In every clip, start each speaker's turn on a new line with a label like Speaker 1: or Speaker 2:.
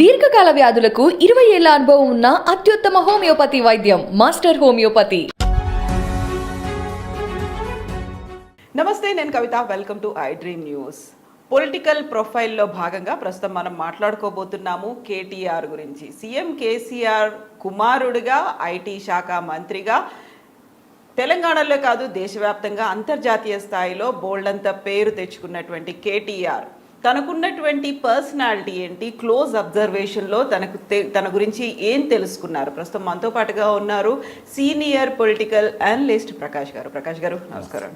Speaker 1: దీర్ఘకాల వ్యాధులకు 20 ఏళ్ల అనుభవం ఉన్న అత్యుత్తమ హోమియోపతి వైద్యం మాస్టర్ హోమియోపతి.
Speaker 2: నమస్తే, నేను Kavitha. Welcome to I Dream News. Political ప్రొఫైల్లో భాగంగా ప్రస్తుతం మనం మాట్లాడుకోబోతున్నాము కేటీఆర్ గురించి. సీఎం కేసీఆర్ కుమారుడిగా, ఐటీ శాఖ మంత్రిగా తెలంగాణలో కాదు దేశవ్యాప్తంగా అంతర్జాతీయ స్థాయిలో బోల్డంత పేరు తెచ్చుకున్నటువంటి కేటీఆర్ తనకున్నటువంటి పర్సనాలిటీ ఏంటి, క్లోజ్ అబ్జర్వేషన్లో తన గురించి ఏం తెలుసుకున్నారు? ప్రస్తుతం మనతో పాటుగా ఉన్నారు సీనియర్ పొలిటికల్ అనలిస్ట్ ప్రకాష్ గారు. ప్రకాష్ గారు నమస్కారం.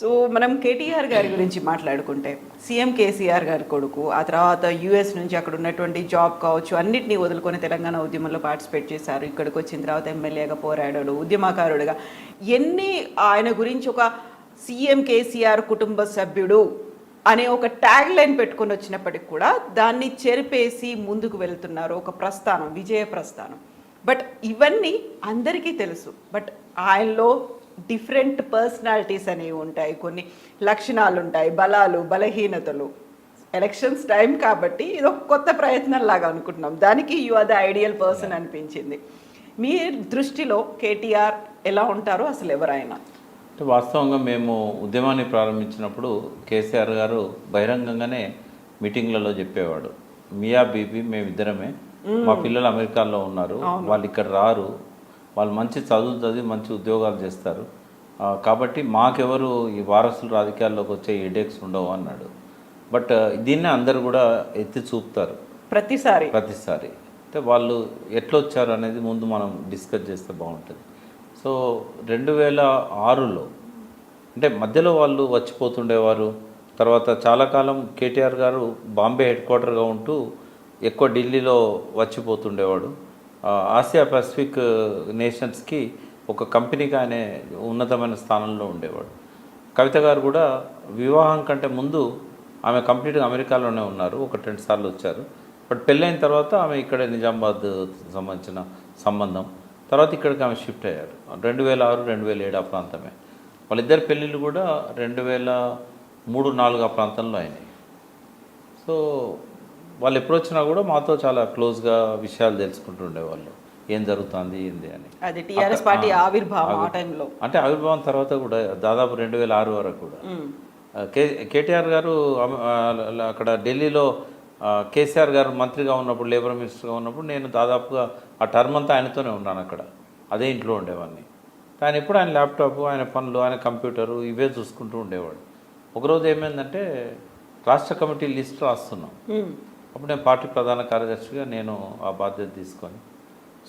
Speaker 2: సో మనం కేటీఆర్ గారి గురించి మాట్లాడుకుంటే, సీఎం కేసీఆర్ గారి కొడుకు, ఆ తర్వాత యుఎస్ నుంచి అక్కడ ఉన్నటువంటి జాబ్ కావచ్చు అన్నిటినీ వదులుకొని తెలంగాణ ఉద్యమంలో పార్టిసిపేట్ చేశారు. ఇక్కడికి వచ్చిన తర్వాత ఎమ్మెల్యేగా పోరాడాడు, ఉద్యమకారుడిగా. ఆయన గురించి ఒక సీఎం కేసీఆర్ కుటుంబ సభ్యుడు అనే ఒక ట్యాగ్ లైన్ పెట్టుకొని వచ్చినప్పటికి కూడా దాన్ని చెరిపేసి ముందుకు వెళ్తున్నారు, ఒక ప్రస్థానం, విజయ ప్రస్థానం. బట్ ఇవన్నీ అందరికీ తెలుసు. బట్ ఆయనలో డిఫరెంట్ పర్సనాలిటీస్ అనేవి ఉంటాయి, కొన్ని లక్షణాలు ఉంటాయి, బలాలు, బలహీనతలు. ఎలక్షన్స్ టైం కాబట్టి ఇది ఒక కొత్త ప్రయత్నం లాగా అనుకుంటున్నాం. దానికి you are the ideal person అనిపించింది. మీ దృష్టిలో కేటీఆర్ ఎలా ఉంటారో, అసలు ఎవరైనా?
Speaker 3: అంటే వాస్తవంగా మేము ఉద్యమాన్ని ప్రారంభించినప్పుడు కేసీఆర్ గారు బహిరంగంగానే మీటింగ్లలో చెప్పేవాడు, మియా బీబీ మేమిద్దరమే, మా పిల్లలు అమెరికాలో ఉన్నారు, వాళ్ళు ఇక్కడ రారు, వాళ్ళు మంచి చదువులు చదివి మంచి ఉద్యోగాలు చేస్తారు, కాబట్టి మాకెవరు ఈ వారసులు రాజకీయాల్లోకి వచ్చే హెడేక్స్ ఉండవు అన్నాడు. బట్ దీన్నే అందరు కూడా ఎత్తి చూపుతారు ప్రతిసారి. అంటే వాళ్ళు ఎట్లా వచ్చారు అనేది ముందు మనం డిస్కస్ చేస్తే బాగుంటుంది. సో 2006లో అంటే మధ్యలో వాళ్ళు వచ్చిపోతుండేవారు. తర్వాత చాలా కాలం కేటీఆర్ గారు బాంబే హెడ్ క్వార్టర్గా ఉంటూ ఎక్కువ ఢిల్లీలో వచ్చిపోతుండేవాడు. ఆసియా పసిఫిక్ నేషన్స్కి ఒక కంపెనీకి ఆయన ఉన్నతమైన స్థానంలో ఉండేవాడు. కవిత గారు కూడా వివాహం కంటే ముందు ఆమె కంప్లీట్గా అమెరికాలోనే ఉన్నారు, 1-2 సార్లు వచ్చారు. బట్ పెళ్ళైన తర్వాత ఆమె ఇక్కడ నిజామాబాద్ సంబంధించిన సంబంధం, తర్వాత ఇక్కడికి ఆమె షిఫ్ట్ అయ్యారు. 2006-2007 ఆ ప్రాంతమే. వాళ్ళిద్దరి పెళ్ళిళ్ళు కూడా 2003-2004 ఆ ప్రాంతంలో అయినాయి. సో వాళ్ళు ఎప్పుడు వచ్చినా కూడా మాతో చాలా క్లోజ్గా విషయాలు తెలుసుకుంటూ ఉండేవాళ్ళు, ఏం జరుగుతుంది ఏంది అని.
Speaker 2: అది టీఆర్ఎస్ పార్టీ ఆవిర్భావం ఆ టైంలో,
Speaker 3: అంటే ఆవిర్భావం తర్వాత కూడా దాదాపు 2006 వరకు కూడా కేటీఆర్ గారు అక్కడ ఢిల్లీలో కేసీఆర్ గారు మంత్రిగా ఉన్నప్పుడు, లేబర్ మినిస్టర్గా ఉన్నప్పుడు నేను దాదాపుగా ఆ టర్మ్ అంతా ఆయనతోనే ఉన్నాను అక్కడ, అదే ఇంట్లో ఉండేవాడిని. కానీ ఎప్పుడు ఆయన ల్యాప్టాప్, ఆయన పనులు, ఆయన కంప్యూటరు ఇవే చూసుకుంటూ ఉండేవాడు. ఒకరోజు ఏమైందంటే రాష్ట్ర కమిటీ లిస్ట్ రాస్తున్నాం. అప్పుడు నేను పార్టీ ప్రధాన కార్యదర్శిగా నేను ఆ బాధ్యత తీసుకొని,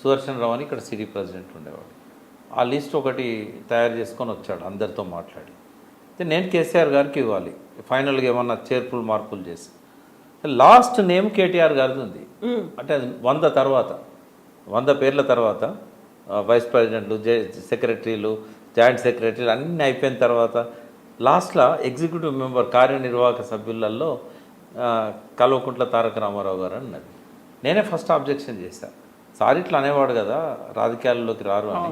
Speaker 3: సుదర్శన్ రావు అని ఇక్కడ సిటీ ప్రెసిడెంట్ ఉండేవాడు, ఆ లిస్ట్ ఒకటి తయారు చేసుకొని వచ్చాడు అందరితో మాట్లాడి. అయితే నేను కేసీఆర్ గారికి ఇవ్వాలి ఫైనల్గా ఏమన్నా చేర్పులు మార్పులు చేసి. లాస్ట్ నేమ్ కేటీఆర్ గారిది ఉంది. అంటే అది 100 పేర్ల తర్వాత వైస్ ప్రెసిడెంట్లు, సెక్రటరీలు, జాయింట్ సెక్రటరీలు అన్నీ అయిపోయిన తర్వాత లాస్ట్లో ఎగ్జిక్యూటివ్ మెంబర్, కార్యనిర్వాహక సభ్యులలో కల్వకుంట్ల తారక రామారావు గారు అన్నది. నేనే ఫస్ట్ అబ్జెక్షన్ చేశాను, సార్ ఇట్లా అనేవాడు కదా రాజకీయాల్లోకి రారు అని,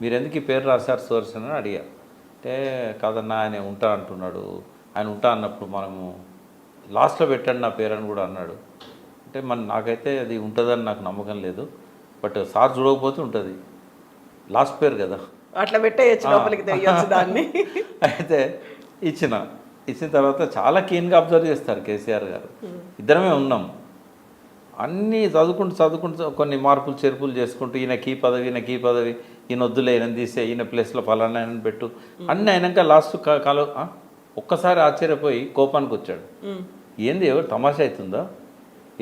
Speaker 3: మీరు ఎందుకు ఈ పేరు రాశారు సుదర్శన్ అని అడిగారు. అంటే కాదన్నా ఆయన ఉంటా అంటున్నాడు, ఆయన ఉంటా అన్నప్పుడు మనము లాస్ట్లో పెట్టండి నా పేరు అని కూడా అన్నాడు. అంటే నాకైతే అది ఉంటుందని నాకు నమ్మకం లేదు, బట్ సార్ చూడకపోతే ఉంటుంది, లాస్ట్ పేరు కదా,
Speaker 2: అట్లా పెట్టేయచ్చు లోపలికి తెలియచ్చు దాన్ని.
Speaker 3: అయితే ఇచ్చిన తర్వాత చాలా కీన్గా అబ్జర్వ్ చేస్తారు కేసీఆర్ గారు. ఇద్దరమే ఉన్నాం, అన్నీ చదువుకుంటూ కొన్ని మార్పులు చేర్పులు చేసుకుంటూ, ఈయనకి ఈ పదవి, ఈయన వద్దులే, ఈయన తీసే, ఈయన ప్లేస్లో ఫలానా ఆయన పెట్టు అన్నీ అయినాక లాస్ట్ ఒక్కసారి ఆశ్చర్యపోయి కోపానికి వచ్చాడు. ఏంది ఎవరు తమాషా అవుతుందా,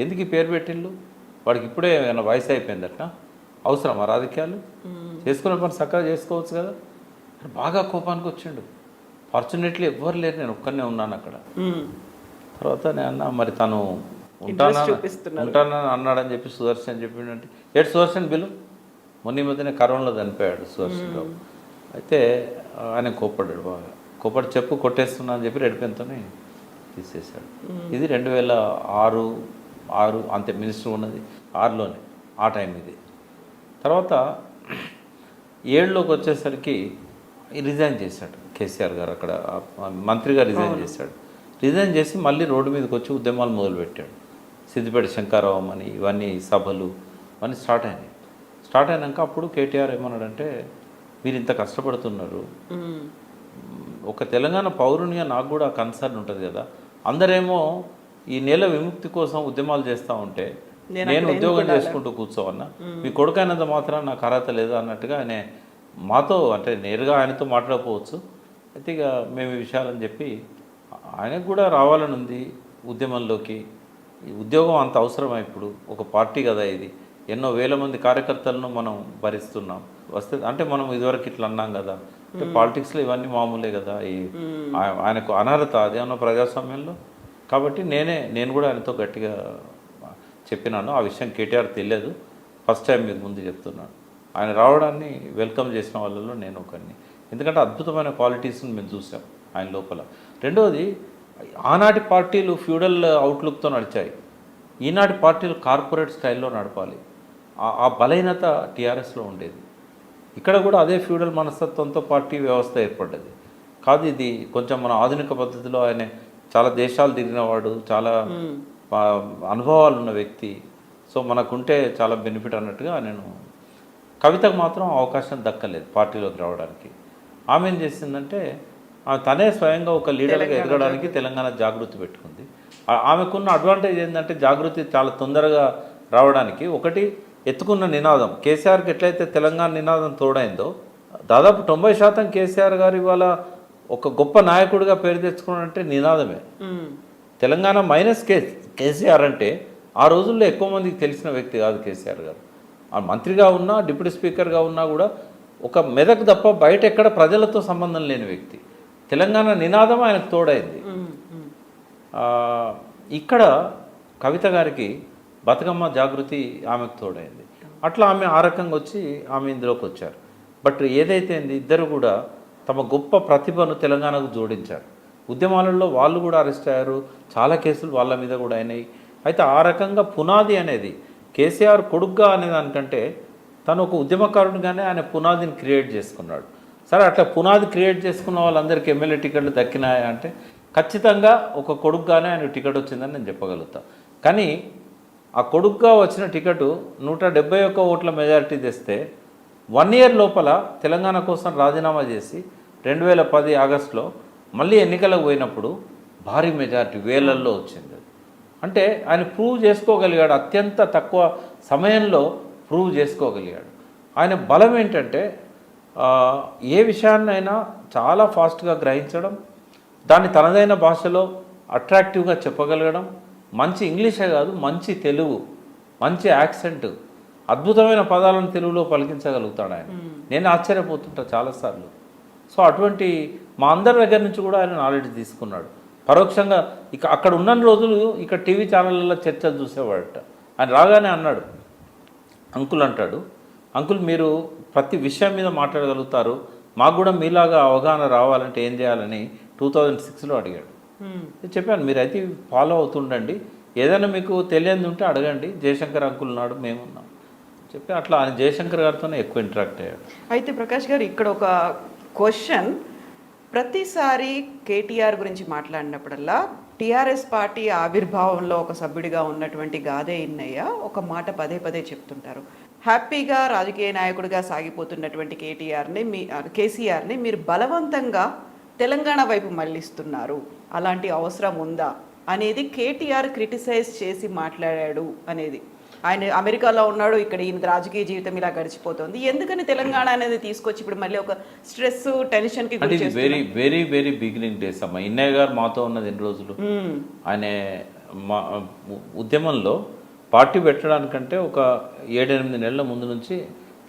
Speaker 3: ఎందుకు ఈ పేరు పెట్టిళ్ళు, వాడికి ఇప్పుడే ఏమైనా వయసు అయిపోయిందట, అవసరమా రాజకీయాలు, చేసుకునే పని చక్కగా చేసుకోవచ్చు కదా. బాగా కోపానికి వచ్చిండు. ఫార్చునేట్లీ ఎవ్వరు లేరు, నేను ఒక్కనే ఉన్నాను అక్కడ. తర్వాత నేను అన్నా, మరి తను ఉంటానని అన్నాడని చెప్పి సుదర్శన్ చెప్పిండంటే, ఏడు సుదర్శన్ బిల్లు మొన్న మధ్యనే కరోనాలో చనిపోయాడు సుదర్శన్ రావు. అయితే ఆయన కోప్పడ్డాడు, బాగా కోప్పడి చెప్పు కొట్టేస్తున్నా అని చెప్పి రెడ్ పెన్తోనే తీసేశాడు. ఇది 2006 అంతే, మినిస్టర్ ఉన్నది 6లోనే ఆ టైం ఇది. తర్వాత 7లోకి వచ్చేసరికి రిజైన్ చేశాడు కేసీఆర్ గారు, అక్కడ మంత్రిగా రిజైన్ చేశాడు. రిజైన్ చేసి మళ్ళీ రోడ్డు మీదకి వచ్చి ఉద్యమాలు మొదలుపెట్టాడు. సిద్దిపేట శంకరరావు అని ఇవన్నీ సభలు ఇవన్నీ స్టార్ట్ అయినాక అప్పుడు కేటీఆర్ ఏమన్నాడంటే మీరు ఇంత కష్టపడుతున్నారు, ఒక తెలంగాణ పౌరునిగా నాకు కూడా కన్సర్న్ ఉంటుంది కదా, అందరేమో ఈ నేల విముక్తి కోసం ఉద్యమాలు చేస్తూ ఉంటే నేను ఉద్యోగం చేసుకుంటూ కూర్చోవన్నా, మీ కొడుకైనంత మాత్రం నాకు అర్హత లేదా అన్నట్టుగా ఆయన మాతో అంటే నేరుగా ఆయనతో మాట్లాడకపోవచ్చు, అయితే ఇక మేము ఈ విషయాలని చెప్పి ఆయనకు కూడా రావాలని ఉంది ఉద్యమంలోకి. ఈ ఉద్యోగం అంత అవసరమా ఇప్పుడు, ఒక పార్టీ కదా ఇది, ఎన్నో వేల మంది కార్యకర్తలను మనం భరిస్తున్నాం వస్తే అంటే మనం ఇదివరకు ఇట్లా అన్నాం కదా, అంటే పాలిటిక్స్లో ఇవన్నీ మామూలే కదా, ఈ ఆయనకు అనర్హత అదేమన్నా ప్రజాస్వామ్యంలో. కాబట్టి నేను కూడా ఆయనతో గట్టిగా చెప్పినాను, ఆ విషయం కేటీఆర్ తెలియదు, ఫస్ట్ టైం మీకు ముందు చెప్తున్నాను. ఆయన రావడాన్ని వెల్కమ్ చేసిన వాళ్ళలో నేను ఒకరిని, ఎందుకంటే అద్భుతమైన క్వాలిటీస్ని మేము చూసాం ఆయన లోపల. రెండవది, ఆనాటి పార్టీలు ఫ్యూడల్ అవుట్లుక్తో నడిచాయి, ఈనాటి పార్టీలు కార్పొరేట్ స్టైల్లో నడపాలి, ఆ బలహీనత టీఆర్ఎస్లో ఉండేది. ఇక్కడ కూడా అదే ఫ్యూడల్ మనస్తత్వంతో పార్టీ వ్యవస్థ ఏర్పడ్డది కాదు, ఇది కొంచెం మన ఆధునిక పద్ధతిలో ఆయన చాలా దేశాలు తిరిగినవాడు, చాలా అనుభవాలు ఉన్న వ్యక్తి, సో మనకుంటే చాలా బెనిఫిట్ అన్నట్టుగా నేను. కవితకు మాత్రం అవకాశం దక్కలేదు పార్టీలోకి రావడానికి. ఆమె ఏం చేసిందంటే తనే స్వయంగా ఒక లీడర్గా ఎదగడానికి తెలంగాణ జాగృతి పెట్టుకుంది. ఆమెకున్న అడ్వాంటేజ్ ఏంటంటే జాగృతి చాలా తొందరగా రావడానికి ఒకటి ఎత్తుకున్న నినాదం, కేసీఆర్కి ఎట్లయితే తెలంగాణ నినాదం తోడైందో దాదాపు 90% కేసీఆర్ గారు ఇవాళ ఒక గొప్ప నాయకుడిగా పేరు తెచ్చుకున్నాడంటే నినాదమే. తెలంగాణ మైనస్ కేసీఆర్ అంటే ఆ రోజుల్లో ఎక్కువ మందికి తెలిసిన వ్యక్తి కాదు కేసీఆర్ గారు. ఆ మంత్రిగా ఉన్నా డిప్యూటీ స్పీకర్గా ఉన్నా కూడా ఒక మెదక్ తప్ప బయట ఎక్కడ ప్రజలతో సంబంధం లేని వ్యక్తి. తెలంగాణ నినాదం ఆయనకు తోడైంది. ఇక్కడ కవిత గారికి బతుకమ్మ జాగృతి ఆమెకు తోడైంది. అట్లా ఆమె ఆ రకంగా వచ్చి ఆమె ఇందులోకి వచ్చారు. బట్ ఏదైతే ఇద్దరు కూడా తమ గొప్ప ప్రతిభను తెలంగాణకు జోడించారు. ఉద్యమాలలో వాళ్ళు కూడా అరెస్ట్ అయ్యారు, చాలా కేసులు వాళ్ళ మీద కూడా అయినాయి. అయితే ఆ రకంగా పునాది అనేది కేసీఆర్ కొడుగ్గా అనేదానికంటే తను ఒక ఉద్యమకారునిగానే ఆయన పునాదిని క్రియేట్ చేసుకున్నాడు. సరే, అట్లా పునాది క్రియేట్ చేసుకున్న వాళ్ళందరికీ ఎమ్మెల్యే టికెట్లు దక్కినాయా అంటే ఖచ్చితంగా ఒక కొడుకుగానే ఆయన టికెట్ వచ్చిందని నేను చెప్పగలుగుతా. కానీ ఆ కొడుకుగా వచ్చిన టికెట్ 171 ఓట్ల మెజారిటీ తెస్తే 1 ఇయర్ లోపల తెలంగాణ కోసం రాజీనామా చేసి 2010 ఆగస్టులో మళ్ళీ ఎన్నికలకు పోయినప్పుడు భారీ మెజారిటీ వేలల్లో వచ్చింది. అంటే ఆయన ప్రూవ్ చేసుకోగలిగాడు, అత్యంత తక్కువ సమయంలో ప్రూవ్ చేసుకోగలిగాడు. ఆయన బలం ఏంటంటే ఏ విషయాన్నైనా చాలా ఫాస్ట్గా గ్రహించడం, దాన్ని తనదైన భాషలో అట్రాక్టివ్గా చెప్పగలగడం, మంచి ఇంగ్లీషే కాదు మంచి తెలుగు, మంచి యాక్సెంట్, అద్భుతమైన పదాలను తెలుగులో పలికించగలుగుతాడు ఆయన. నేను ఆశ్చర్యపోతుంటా చాలాసార్లు. సో అటువంటి మా అందరి దగ్గర నుంచి కూడా ఆయన నాలెడ్జ్ తీసుకున్నాడు పరోక్షంగా. ఇక అక్కడ ఉన్న రోజులు ఇక్కడ టీవీ ఛానళ్ళలో చర్చలు చూసేవాడట. ఆయన రాగానే అన్నాడు, అంకుల్ అంటాడు, అంకుల్ మీరు ప్రతి విషయం మీద మాట్లాడగలుగుతారు, మాకు కూడా మీలాగా అవగాహన రావాలంటే ఏం చేయాలని 2006లో అడిగాడు. చెప్పాను, మీరైతే ఫాలో అవుతుండండి, ఏదైనా మీకు తెలియదు ఉంటే అడగండి, జయశంకర్ అంకుల్ ఉన్నాడు, మేమున్నాం చెప్పి అట్లా ఆయన జయశంకర్ గారితోనే ఎక్కువ ఇంటరాక్ట్ అయ్యాడు.
Speaker 2: అయితే ప్రకాష్ గారు ఇక్కడ ఒక క్వశ్చన్, ప్రతిసారి కేటీఆర్ గురించి మాట్లాడినప్పుడల్లా టీఆర్ఎస్ పార్టీ ఆవిర్భావంలో ఒక సభ్యుడిగా ఉన్నటువంటి గాదే ఇన్నయ్య ఒక మాట పదే పదే చెప్తుంటారు, హ్యాపీగా రాజకీయ నాయకుడిగా సాగిపోతున్నటువంటి కేసీఆర్ని మీరు బలవంతంగా తెలంగాణ వైపు మళ్ళిస్తున్నారు, అలాంటి అవసరం ఉందా అనేది కేటీఆర్ క్రిటిసైజ్ చేసి మాట్లాడాడు అనేది. ఆయన అమెరికాలో ఉన్నాడు, ఇక్కడ ఈయన రాజకీయ జీవితం ఇలా గడిచిపోతుంది, ఎందుకని తెలంగాణ అనేది తీసుకొచ్చి ఇప్పుడు మళ్ళీ ఒక స్ట్రెస్ టెన్షన్కి
Speaker 3: very very very beginning days అమ్మా. ఇన్నయ్య గారు మాతో ఉన్నది ఎన్ని రోజులు, ఆయన మా ఉద్యమంలో పార్టీ పెట్టడానికంటే ఒక 7-8 నెలల ముందు నుంచి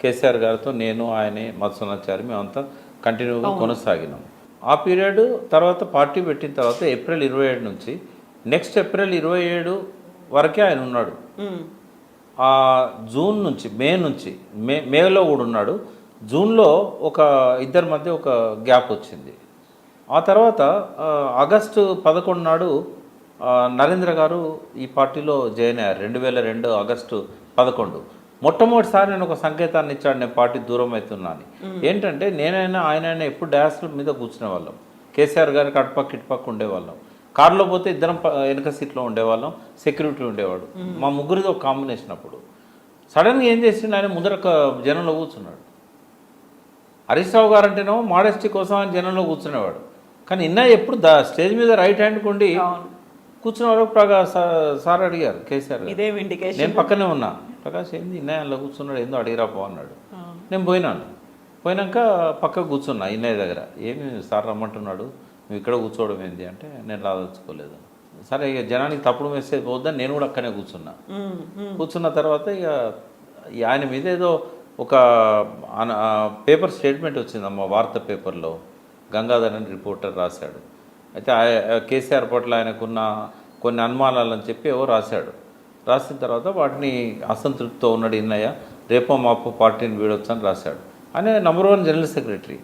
Speaker 3: కేసీఆర్ గారితో నేను ఆయనే మధుసూనాచారి మేమంతా కంటిన్యూగా కొనసాగినాం. ఆ పీరియడ్ తర్వాత పార్టీ పెట్టిన తర్వాత ఏప్రిల్ 27 నుంచి నెక్స్ట్ ఏప్రిల్ 27 వరకే ఆయన ఉన్నాడు. ఆ జూన్ నుంచి మేలో కూడా ఉన్నాడు. జూన్లో ఒక ఇద్దరి మధ్య ఒక గ్యాప్ వచ్చింది. ఆ తర్వాత ఆగస్టు 11 నాడు నరేంద్ర గారు ఈ పార్టీలో జాయిన్ అయ్యారు. 2002 ఆగస్టు 11 మొట్టమొదటిసారి నేను ఒక సంకేతాన్ని ఇచ్చాడు, నేను పార్టీ దూరం అవుతున్నాను. ఏంటంటే నేనైనా ఆయనైనా ఎప్పుడు డాస్ల మీద కూర్చునే వాళ్ళం, కేసీఆర్ గారికి అటుపక్క ఇటుపక్క ఉండేవాళ్ళం. కారులో పోతే ఇద్దరం వెనక సీట్లో ఉండేవాళ్ళం, సెక్యూరిటీ ఉండేవాడు. మా ముగ్గురిది ఒక కాంబినేషన్. అప్పుడు సడన్గా ఏం చేసిండు, ఆయన ముందర ఒక జనంలో కూర్చున్నాడు. హరీష్ రావు గారు అంటేనో మోడెస్టీ కోసం ఆయన జనంలో కూర్చునేవాడు. కానీ ఇన్నయ్య ఎప్పుడు స్టేజ్ మీద రైట్ హ్యాండ్ కొండి కూర్చున్నవాడు. సార్ అడిగారు కేసీఆర్ గారు, నేను పక్కనే ఉన్నా, ప్రకాష్ ఏంది ఇన్నయ్య అందులో కూర్చున్నాడు, ఏందో అడిగిరా పో అన్నాడు. నేను పోయినాక పక్కకు కూర్చున్నా ఇన్నయ్య దగ్గర. ఏమి సార్ రమ్మంటున్నాడు, నువ్వు ఇక్కడ కూర్చోవడం ఏంది అంటే, నేను రాదలుచుకోలేదు. సరే ఇక జనానికి తప్పుడు మెసేజ్ పోద్దని నేను కూడా అక్కనే కూర్చున్న తర్వాత ఇక ఆయన మీద ఏదో ఒక పేపర్ స్టేట్మెంట్ వచ్చిందమ్మా, వార్త పేపర్లో గంగాధర్ అని రిపోర్టర్ రాశాడు. అయితే కేసీఆర్ పట్ల ఆయనకున్న కొన్ని అనుమానాలని చెప్పి ఏవో రాసిన తర్వాత వాటిని అసంతృప్తితో ఉన్నాడు ఇన్నయ్య, రేపో మాపో పార్టీని వీడొచ్చు అని రాశాడు. ఆయన #1 జనరల్ సెక్రటరీ.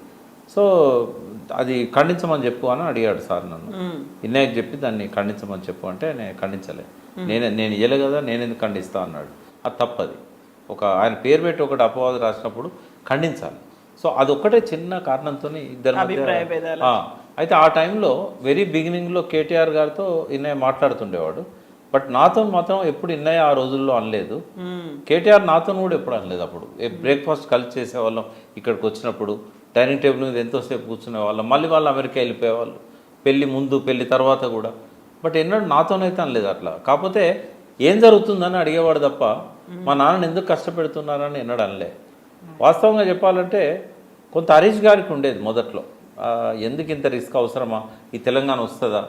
Speaker 3: సో అది ఖండించమని చెప్పు అని అడిగాడు సార్ నన్ను. ఇన్నయ్యకి చెప్పి దాన్ని ఖండించమని చెప్పు అంటే నేను ఖండించలే. నేను ఇయ్యలే కదా, నేను ఎందుకు ఖండిస్తా అన్నాడు. అది తప్పది. ఆయన పేరు పెట్టి ఒకటి అపవాదు రాసినప్పుడు ఖండించాలి. సో అదొక్కటే చిన్న కారణంతో ఇద్దరు అయితే ఆ టైంలో వెరీ బిగినింగ్లో కేటీఆర్ గారితో ఇన్నయ్య మాట్లాడుతుండేవాడు. బట్ నాతో మాత్రం ఎప్పుడు ఇన్నయ్య ఆ రోజుల్లో అనలేదు. కేటీఆర్ నాతో కూడా ఎప్పుడు అనలేదు. అప్పుడు బ్రేక్ఫాస్ట్ కలిసి చేసేవాళ్ళం, ఇక్కడికి వచ్చినప్పుడు డైనింగ్ టేబుల్ మీద ఎంతోసేపు కూర్చునే వాళ్ళం. మళ్ళీ వాళ్ళు అమెరికా వెళ్ళిపోయేవాళ్ళు, పెళ్ళి ముందు పెళ్ళి తర్వాత కూడా. బట్ ఎన్నడూ నాతోనైతే అనలేదు అట్లా. కాకపోతే ఏం జరుగుతుందని అడిగేవాడు తప్ప మా నాన్నని ఎందుకు కష్టపెడుతున్నారని ఎన్నడూ అనలే. వాస్తవంగా చెప్పాలంటే కొంత హరీష్ గారికి ఉండేది మొదట్లో, ఎందుకు ఇంత రిస్క్ అవసరమా, ఈ తెలంగాణ వస్తుందా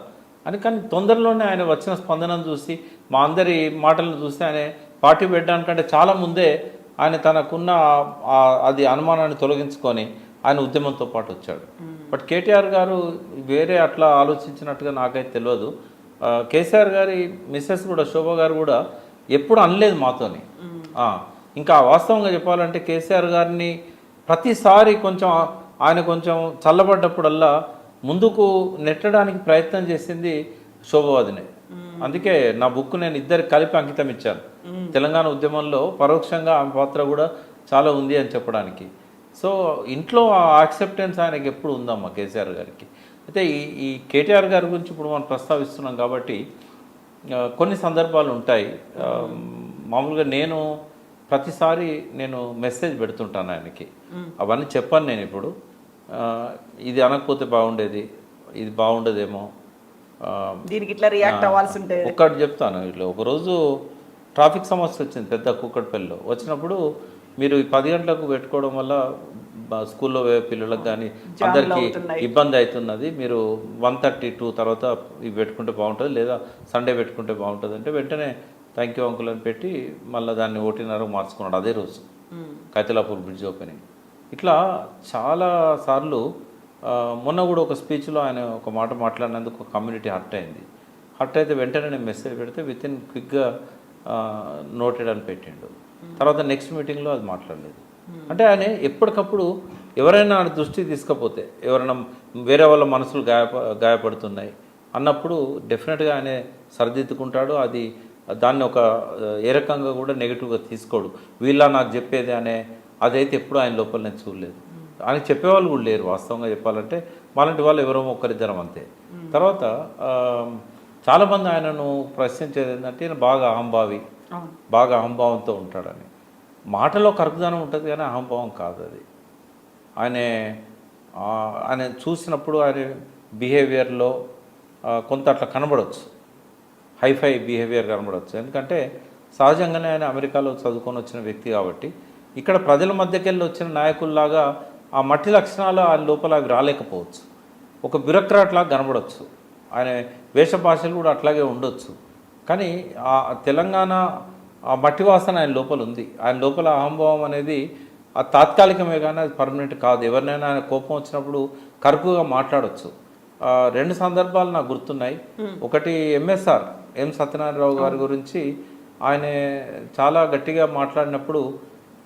Speaker 3: అని. కానీ తొందరలోనే ఆయన వచ్చిన స్పందనను చూసి, మా అందరి మాటలను చూసి ఆయన పార్టీ పెట్టడానికంటే చాలా ముందే ఆయన తనకున్న అది అనుమానాన్ని తొలగించుకొని ఆయన ఉద్యమంతో పాటు వచ్చాడు. బట్ కేటీఆర్ గారు వేరే అట్లా ఆలోచించినట్టుగా నాకైతే తెలియదు. కేసీఆర్ గారి మిస్సెస్ కూడా, శోభ గారు కూడా ఎప్పుడు అనలేదు మాతోని. ఇంకా వాస్తవంగా చెప్పాలంటే కేసీఆర్ గారిని ప్రతిసారి ఆయన కొంచెం చల్లబడ్డప్పుడల్లా ముందుకు నెట్టడానికి ప్రయత్నం చేసింది శోభవాదినే. అందుకే నా బుక్ నేను ఇద్దరికి కలిపి అంకితం ఇచ్చాను. తెలంగాణ ఉద్యమంలో పరోక్షంగా ఆమె పాత్ర కూడా చాలా ఉంది అని చెప్పడానికి. సో ఇంట్లో ఆ యాక్సెప్టెన్స్ ఆయనకి ఎప్పుడు ఉందమ్మా కేసీఆర్ గారికి. అయితే ఈ కేటీఆర్ గారి గురించి ఇప్పుడు మనం ప్రస్తావిస్తున్నాం కాబట్టి కొన్ని సందర్భాలు ఉంటాయి. మామూలుగా నేను ప్రతిసారి మెసేజ్ పెడుతుంటాను ఆయనకి. అవన్నీ చెప్పాను నేను ఇప్పుడు. ఇది అనకపోతే బాగుండేది, ఇది బాగుండదేమో,
Speaker 2: దీనికి ఇట్లా రియాక్ట్ అవ్వాల్సి ఉంటుంది.
Speaker 3: ఒక్కటి చెప్తాను. ఇట్లా ఒకరోజు ట్రాఫిక్ సమస్య వచ్చింది పెద్ద కూకట్పల్లిలో. వచ్చినప్పుడు మీరు 10 గంటలకు పెట్టుకోవడం వల్ల స్కూల్లో పిల్లలకు కానీ అందరికీ ఇబ్బంది అవుతున్నది, మీరు 1:32 తర్వాత ఇవి పెట్టుకుంటే బాగుంటుంది, లేదా సండే పెట్టుకుంటే బాగుంటుంది అంటే వెంటనే థ్యాంక్ యూ అంకుల్ అని పెట్టి మళ్ళీ దాన్ని 1:30 మార్చుకున్నాడు అదే రోజు, కైతలాపూర్ బ్రిడ్జ్ ఓపెనింగ్. ఇట్లా చాలా సార్లు. మొన్న కూడా ఒక స్పీచ్లో ఆయన ఒక మాట మాట్లాడినందుకు ఒక కమ్యూనిటీ హర్ట్ అయింది. హర్ట్ అయితే వెంటనే నేను మెసేజ్ పెడితే వితిన్ క్విక్గా నోటెడ్ అని పెట్టిండు. తర్వాత నెక్స్ట్ మీటింగ్లో అది మాట్లాడలేదు. అంటే ఆయన ఎప్పటికప్పుడు ఎవరైనా దృష్టికి తీసుకపోతే, ఎవరైనా వేరే వాళ్ళ మనసులు గాయపడుతున్నాయి అన్నప్పుడు డెఫినెట్గా ఆయన సరిదిద్దుకుంటాడు. దాన్ని ఒక ఏ రకంగా కూడా నెగిటివ్గా తీసుకోడు. వీళ్ళ నాకు చెప్పేది అదైతే ఎప్పుడు ఆయన లోపల నేను చూడలేదు. ఆయన చెప్పేవాళ్ళు కూడా లేరు వాస్తవంగా చెప్పాలంటే. మాలాంటి వాళ్ళు ఎవరో ఒక్కరిద్దరం అంతే. తర్వాత చాలామంది ఆయనను ప్రశ్నించేది ఏంటంటే ఈయన బాగా అహంభావంతో ఉంటాడని. మాటలో కరుకుదనం ఉంటుంది కానీ అహంభావం కాదు అది. ఆయన చూసినప్పుడు ఆయన బిహేవియర్లో కొంత అట్లా కనబడవచ్చు, హైఫై బిహేవియర్ కనబడవచ్చు. ఎందుకంటే సహజంగానే ఆయన అమెరికాలో చదువుకొని వచ్చిన వ్యక్తి కాబట్టి ఇక్కడ ప్రజల మధ్యకి వెళ్ళి వచ్చిన నాయకుల్లాగా ఆ మట్టి లక్షణాలు ఆయన లోపల అవి రాలేకపోవచ్చు. ఒక బ్యూరోక్రాట్ లాగా కనబడవచ్చు. ఆయన వేషభాషలు కూడా అట్లాగే ఉండొచ్చు. కానీ ఆ తెలంగాణ ఆ మట్టి వాసన ఆయన లోపల ఉంది. ఆయన లోపల అహంభావం అనేది ఆ తాత్కాలికమే కానీ అది పర్మనెంట్ కాదు. ఎవరినైనా ఆయన కోపం వచ్చినప్పుడు కరుకుగా మాట్లాడవచ్చు. 2 సందర్భాలు నాకు గుర్తున్నాయి. ఒకటి ఎం సత్యనారాయణరావు గారి గురించి ఆయన చాలా గట్టిగా మాట్లాడినప్పుడు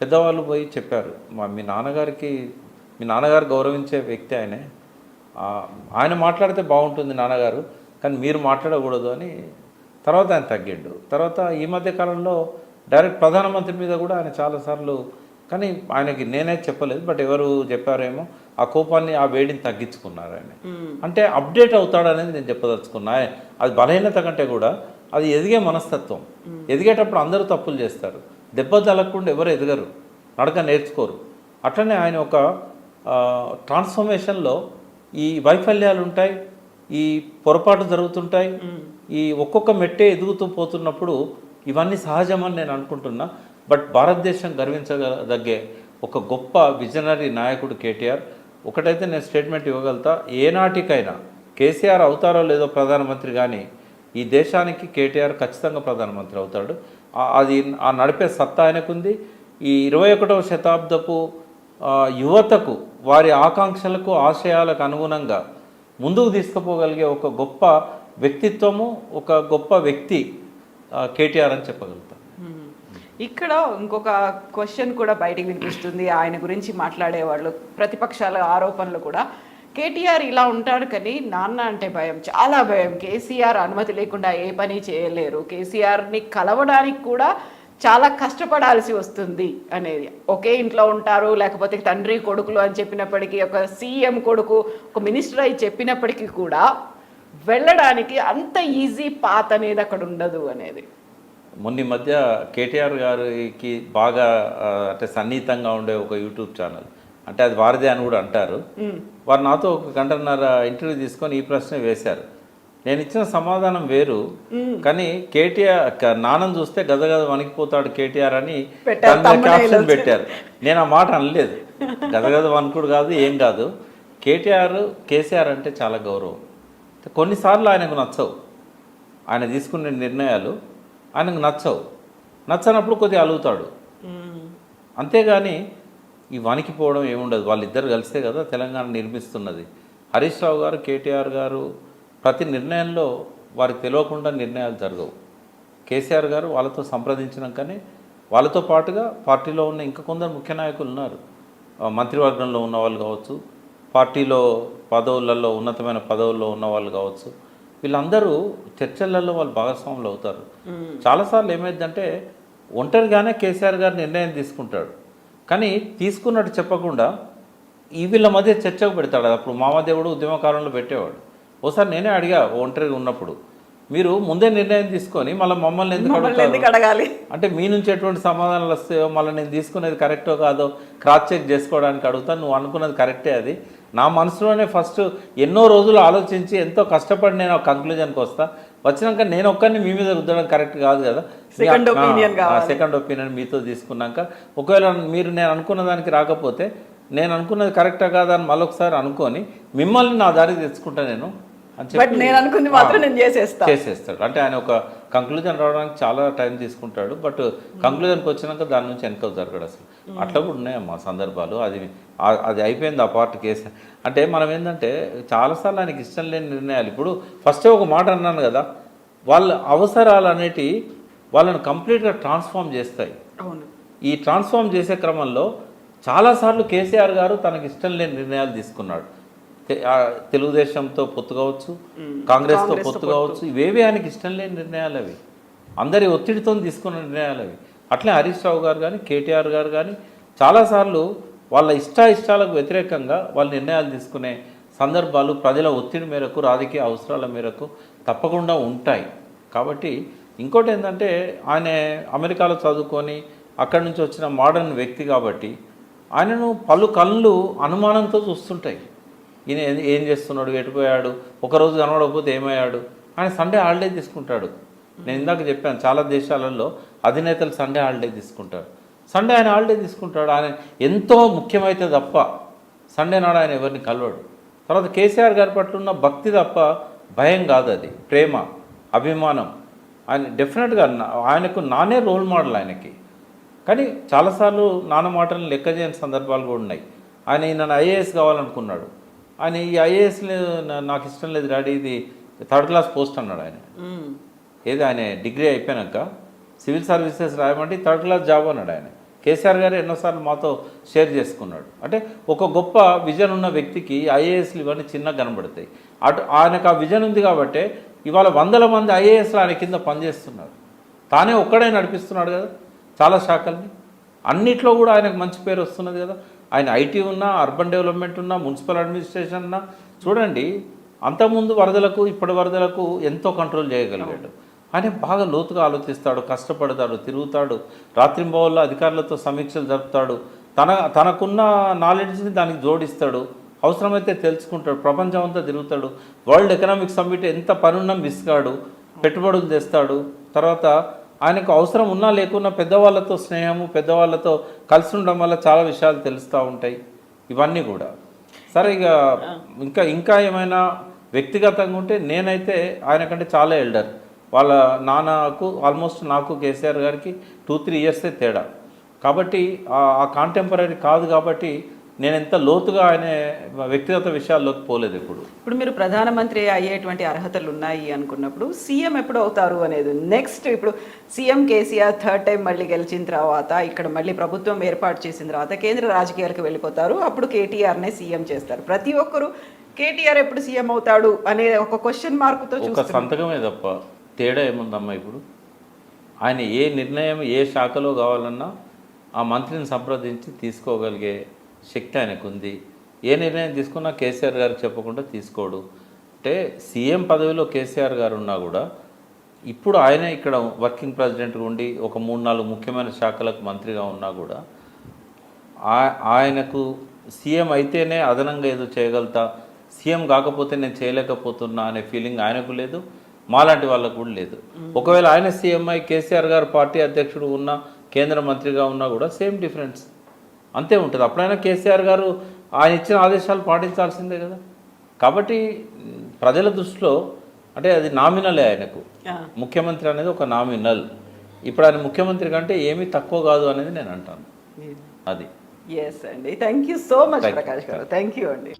Speaker 3: పెద్దవాళ్ళు పోయి చెప్పారు, మీ నాన్నగారు గౌరవించే వ్యక్తి ఆయన మాట్లాడితే బాగుంటుంది నాన్నగారు, కానీ మీరు మాట్లాడకూడదు అని. తర్వాత ఆయన తగ్గిండు. తర్వాత ఈ మధ్య కాలంలో డైరెక్ట్ ప్రధానమంత్రి మీద కూడా ఆయన చాలాసార్లు కానీ ఆయనకి నేనే చెప్పలేదు, బట్ ఎవరు చెప్పారేమో ఆ కోపాన్ని ఆ వేడిని తగ్గించుకున్నారు ఆయన. అంటే అప్డేట్ అవుతాడనేది నేను చెప్పదలుచుకున్నా. అది బలహీనత కంటే కూడా అది ఎదిగే మనస్తత్వం. ఎదిగేటప్పుడు అందరూ తప్పులు చేస్తారు, దెబ్బ తగలకుండా ఎవరు ఎదగరు, నడక నేర్చుకోరు. అట్లనే ఆయన ఒక ట్రాన్స్ఫర్మేషన్లో ఈ వైఫల్యాలు ఉంటాయి, ఈ పొరపాటు జరుగుతుంటాయి, ఈ ఒక్కొక్క మెట్టే ఎదుగుతూ పోతున్నప్పుడు ఇవన్నీ సహజమని నేను అనుకుంటున్నా. బట్ భారతదేశం గర్వించదగ్గే ఒక గొప్ప విజనరీ నాయకుడు కేటీఆర్. ఒకటైతే నేను స్టేట్మెంట్ ఇవ్వగలుగుతా, ఏనాటికైనా కేసీఆర్ అవుతారో లేదో ప్రధానమంత్రి, కానీ ఈ దేశానికి కేటీఆర్ ఖచ్చితంగా ప్రధానమంత్రి అవుతాడు. అది ఆ నడిపే సత్తా ఆయనకుంది. ఈ 21వ శతాబ్దపు యువతకు వారి ఆకాంక్షలకు ఆశయాలకు అనుగుణంగా ముందుకు తీసుకుపోగలిగే ఒక గొప్ప వ్యక్తిత్వము, ఒక గొప్ప వ్యక్తి కేటీఆర్ అని చెప్పగలుగుతాం.
Speaker 2: ఇక్కడ ఇంకొక క్వశ్చన్ కూడా బయటికి వినిపిస్తుంది. ఆయన గురించి మాట్లాడేవాళ్ళు ప్రతిపక్షాల ఆరోపణలు కూడా, కేటీఆర్ ఇలా ఉంటాడు కానీ నాన్న అంటే భయం, చాలా భయం, కేసీఆర్ అనుమతి లేకుండా ఏ పని చేయలేరు, కేసీఆర్ని కలవడానికి కూడా చాలా కష్టపడాల్సి వస్తుంది అనేది. ఒకే ఇంట్లో ఉంటారు, లేకపోతే తండ్రి కొడుకులు అని చెప్పినప్పటికీ, ఒక సీఎం కొడుకు ఒక మినిస్టర్ అయి చెప్పినప్పటికీ కూడా వెళ్ళడానికి అంత ఈజీ పాత్ అనేది అక్కడ ఉండదు అనేది.
Speaker 3: మొన్న మధ్య కేటీఆర్ గారికి బాగా అంటే సన్నిహితంగా ఉండే ఒక యూట్యూబ్ ఛానల్, అంటే అది వారిదే అని కూడా అంటారు, వారు నాతో ఒక గంటన్నర ఇంటర్వ్యూ తీసుకొని ఈ ప్రశ్న వేశారు. నేను ఇచ్చిన సమాధానం వేరు, కానీ కేటీఆర్ నాన్నను చూస్తే గదగద వణికిపోతాడు కేటీఆర్ అని క్యాప్షన్ పెట్టారు. నేను ఆ మాట అనలేదు, గదగద వణుకుడు కాదు, ఏం కాదు. కేసీఆర్ అంటే చాలా గౌరవం. కొన్నిసార్లు ఆయనకు నచ్చవు, ఆయన తీసుకునే నిర్ణయాలు ఆయనకు నచ్చనప్పుడు కొద్దిగా అలుగుతాడు, అంతేగాని ఈ వణికిపోవడం ఏముండదు. వాళ్ళిద్దరు కలిసే కదా తెలంగాణ నిర్మిస్తున్నది. హరీష్ రావు గారు, కేటీఆర్ గారు ప్రతి నిర్ణయంలో వారికి తెలియకుండా నిర్ణయాలు జరగవు. కేసీఆర్ గారు వాళ్ళతో సంప్రదించినాకనే, వాళ్ళతో పాటుగా పార్టీలో ఉన్న ఇంకా కొందరు ముఖ్య నాయకులు ఉన్నారు, మంత్రివర్గంలో ఉన్న వాళ్ళు కావచ్చు, పార్టీలో పదవులలో ఉన్నతమైన పదవుల్లో ఉన్న వాళ్ళు కావచ్చు, వీళ్ళందరూ చర్చలలో వాళ్ళు భాగస్వాములు అవుతారు. చాలాసార్లు ఏమైందంటే ఒంటరిగానే కేసీఆర్ గారు నిర్ణయం తీసుకుంటాడు, కానీ తీసుకున్నట్టు చెప్పకుండా వీళ్ళ మధ్య చర్చకు పెడతాడు. అప్పుడు మామదేవుడు ఉద్యమకాలంలో పెట్టేవాడు. ఒకసారి నేనే అడిగా ఒంటరిగా ఉన్నప్పుడు, మీరు ముందే నిర్ణయం తీసుకొని మళ్ళీ మమ్మల్ని ఎందుకు
Speaker 2: అడగాలి
Speaker 3: అంటే మీ నుంచి ఎటువంటి సమాధానాలు వస్తాయో, మళ్ళీ నేను తీసుకునేది కరెక్టో కాదో క్రాస్ చెక్ చేసుకోవడానికి అడుగుతాను. నువ్వు అనుకున్నది కరెక్టే, అది నా మనసులోనే ఫస్ట్ ఎన్నో రోజులు ఆలోచించి ఎంతో కష్టపడి నేను ఒక కంక్లూజన్కి వచ్చినాక నేను ఒక్కరిని మీ మీద రుద్దడం కరెక్ట్ కాదు కదా. సెకండ్ ఒపీనియన్ మీతో తీసుకున్నాక, ఒకవేళ మీరు నేను అనుకున్న దానికి రాకపోతే నేను అనుకున్నది కరెక్టా కాదా అని మళ్ళొకసారి అనుకొని మిమ్మల్ని నా దారికి తెచ్చుకుంటా నేను అని చెప్పి
Speaker 2: నేను అనుకుంది మాత్రం నేను
Speaker 3: చేసేస్తాడు. అంటే ఆయన ఒక కంక్లూజన్ రావడానికి చాలా టైం తీసుకుంటాడు, బట్ కంక్లూజన్కి వచ్చినాక దాని నుంచి వెనక జరగడు అసలు. అట్లా కూడా ఉన్నాయమ్మా సందర్భాలు. అది అయిపోయింది ఆ పార్ట్ కేసు. అంటే మనం ఏంటంటే చాలాసార్లు ఆయనకి ఇష్టం లేని నిర్ణయాలు, ఇప్పుడు ఫస్టే ఒక మాట అన్నాను కదా, వాళ్ళ అవసరాలు అనేటివి వాళ్ళని కంప్లీట్గా ట్రాన్స్ఫార్మ్ చేస్తాయి. ఈ ట్రాన్స్ఫార్మ్ చేసే క్రమంలో చాలాసార్లు కేసీఆర్ గారు తనకి ఇష్టం లేని నిర్ణయాలు తీసుకున్నాడు. తెలుగుదేశంతో పొత్తు కావచ్చు, కాంగ్రెస్తో పొత్తు కావచ్చు, ఇవేవి ఆయనకి ఇష్టం లేని నిర్ణయాలు అవి, అందరి ఒత్తిడితో తీసుకున్న నిర్ణయాలు అవి. అట్లే హరీష్ రావు గారు కానీ కేటీఆర్ గారు కానీ చాలాసార్లు వాళ్ళ ఇష్టాలకు వ్యతిరేకంగా వాళ్ళు నిర్ణయాలు తీసుకునే సందర్భాలు ప్రజల ఒత్తిడి మేరకు, రాజకీయ అవసరాల మేరకు తప్పకుండా ఉంటాయి. కాబట్టి ఇంకోటి ఏంటంటే, ఆయన అమెరికాలో చదువుకొని అక్కడి నుంచి వచ్చిన మోడర్న్ వ్యక్తి కాబట్టి ఆయనను పలు కళ్ళు అనుమానంతో చూస్తుంటాయి. ఈయన ఏం చేస్తున్నాడు, ఎటుపోయాడు, ఒకరోజు కనబడకపోతే ఏమయ్యాడు. ఆయన సండే హాలిడే తీసుకుంటాడు. నేను ఇందాక చెప్పాను, చాలా దేశాలలో అధినేతలు సండే హాలిడే తీసుకుంటారు. సండే ఆయన హాలిడే తీసుకుంటాడు. ఆయన ఎంతో ముఖ్యమైతే తప్ప సండే నాడు ఆయన ఎవరిని కలవడు. తర్వాత కేసీఆర్ గారి పట్ల ఉన్న భక్తి తప్ప భయం కాదు, అది ప్రేమ, అభిమానం. ఆయన డెఫినెట్గా ఆయనకు నానే రోల్ మోడల్ ఆయనకి. కానీ చాలాసార్లు నాన్న మాటలను లెక్క చేయని సందర్భాలు కూడా ఉన్నాయి. ఆయన నన్ను ఐఏఎస్ కావాలనుకున్నాడు. ఆయన ఈ ఐఏఎస్ నాకు ఇష్టం లేదు డాడీ, ఇది 3rd క్లాస్ పోస్ట్ అన్నాడు ఆయన. ఏది ఆయన డిగ్రీ అయిపోయాక సివిల్ సర్వీసెస్ రాయమంటే 3rd క్లాస్ జాబ్ అన్నాడు ఆయన. కేసీఆర్ గారు ఎన్నోసార్లు మాతో షేర్ చేసుకున్నాడు. అంటే ఒక గొప్ప విజన్ ఉన్న వ్యక్తికి ఐఏఎస్లు ఇవన్నీ చిన్నగా కనబడతాయి. ఆయనకు ఆ విజన్ ఉంది కాబట్టి ఇవాళ 100ల మంది ఐఏఎస్లు ఆయన కింద పనిచేస్తున్నారు. తానే ఒక్కడే నడిపిస్తున్నాడు కదా చాలా శాఖల్ని. అన్నిట్లో కూడా ఆయనకు మంచి పేరు వస్తున్నది కదా. ఆయన ఐటీ ఉన్నా, అర్బన్ డెవలప్మెంట్ ఉన్నా, మున్సిపల్ అడ్మినిస్ట్రేషన్ ఉన్నా చూడండి, అంతకుముందు వరదలకు ఇప్పటి వరదలకు ఎంతో కంట్రోల్ చేయగలిగాడు. ఆయన బాగా లోతుగా ఆలోచిస్తాడు, కష్టపడతాడు, తిరుగుతాడు, రాత్రింబవల్లో అధికారులతో సమీక్షలు జరుపుతాడు, తనకున్న నాలెడ్జ్ని దానికి జోడిస్తాడు, అవసరమైతే తెలుసుకుంటాడు, ప్రపంచం అంతా తిరుగుతాడు, వరల్డ్ ఎకనామిక్ సమ్మిట్ ఎంత పనున్నా మిస్గాడు, పెట్టుబడులు తెస్తాడు. తర్వాత ఆయనకు అవసరం ఉన్నా లేకున్నా పెద్దవాళ్ళతో స్నేహము, పెద్దవాళ్ళతో కలిసి ఉండడం వల్ల చాలా విషయాలు తెలుస్తూ ఉంటాయి. ఇవన్నీ కూడా సరే. ఇక ఇంకా ఏమైనా వ్యక్తిగతంగా ఉంటే నేనైతే ఆయనకంటే చాలా ఎల్డర్. వాళ్ళ నాన్నకు ఆల్మోస్ట్ నాకు కేసీఆర్ గారికి 2-3 ఇయర్సే తేడా. కాబట్టి ఆ కాంటెంపరీ కాదు. కాబట్టి నేను ఎంత లోతుగా ఆయన వ్యక్తిగత విషయాల్లోకి పోలేదు. ఇప్పుడు
Speaker 2: మీరు ప్రధానమంత్రి అయ్యేటువంటి అర్హతలు ఉన్నాయి అనుకున్నప్పుడు సీఎం ఎప్పుడు అవుతారు అనేది నెక్స్ట్. ఇప్పుడు సీఎం కేసీఆర్ 3rd టైం మళ్ళీ గెలిచిన తర్వాత ఇక్కడ మళ్ళీ ప్రభుత్వం ఏర్పాటు చేసిన తర్వాత కేంద్ర రాజకీయాలకు వెళ్ళిపోతారు. అప్పుడు కేటీఆర్నే సీఎం చేస్తారు. ప్రతి ఒక్కరు కేటీఆర్ ఎప్పుడు సీఎం అవుతాడు అనే ఒక క్వశ్చన్ మార్కుతో
Speaker 3: ఒక సంతకమే తప్ప తేడా ఏముందమ్మా. ఇప్పుడు ఆయన ఏ నిర్ణయం ఏ శాఖలో కావాలన్నా ఆ మంత్రిని సంప్రదించి తీసుకోగలిగే శక్తి ఆయనకు ఉంది. ఏ నిర్ణయం తీసుకున్నా కేసీఆర్ గారికి చెప్పకుండా తీసుకోడు. అంటే సీఎం పదవిలో కేసీఆర్ గారు ఉన్నా కూడా ఇప్పుడు ఆయన ఇక్కడ వర్కింగ్ ప్రెసిడెంట్గా ఉండి ఒక 3-4 ముఖ్యమైన శాఖలకు మంత్రిగా ఉన్నా కూడా ఆయనకు సీఎం అయితేనే అదనంగా ఏదో చేయగలుగుతా, సీఎం కాకపోతే నేను చేయలేకపోతున్నా అనే ఫీలింగ్ ఆయనకు లేదు, మాలాంటి వాళ్ళకు కూడా లేదు. ఒకవేళ ఆయన సీఎం అయి కేసీఆర్ గారు పార్టీ అధ్యక్షుడు ఉన్నా, కేంద్ర మంత్రిగా ఉన్నా కూడా సేమ్ డిఫరెన్స్ అంతే ఉంటుంది. అప్పుడైనా కేసీఆర్ గారు ఆయన ఇచ్చిన ఆదేశాలు పాటించాల్సిందే కదా. కాబట్టి ప్రజల దృష్టిలో అంటే అది నామినలే. ఆయనకు ముఖ్యమంత్రి అనేది ఒక నామినల్. ఇప్పుడు ఆయన ముఖ్యమంత్రి కంటే ఏమీ తక్కువ కాదు అనేది నేను అంటాను. అది
Speaker 2: ఎస్ అండి. Thank you so much Prakash garu. Thank you అండి.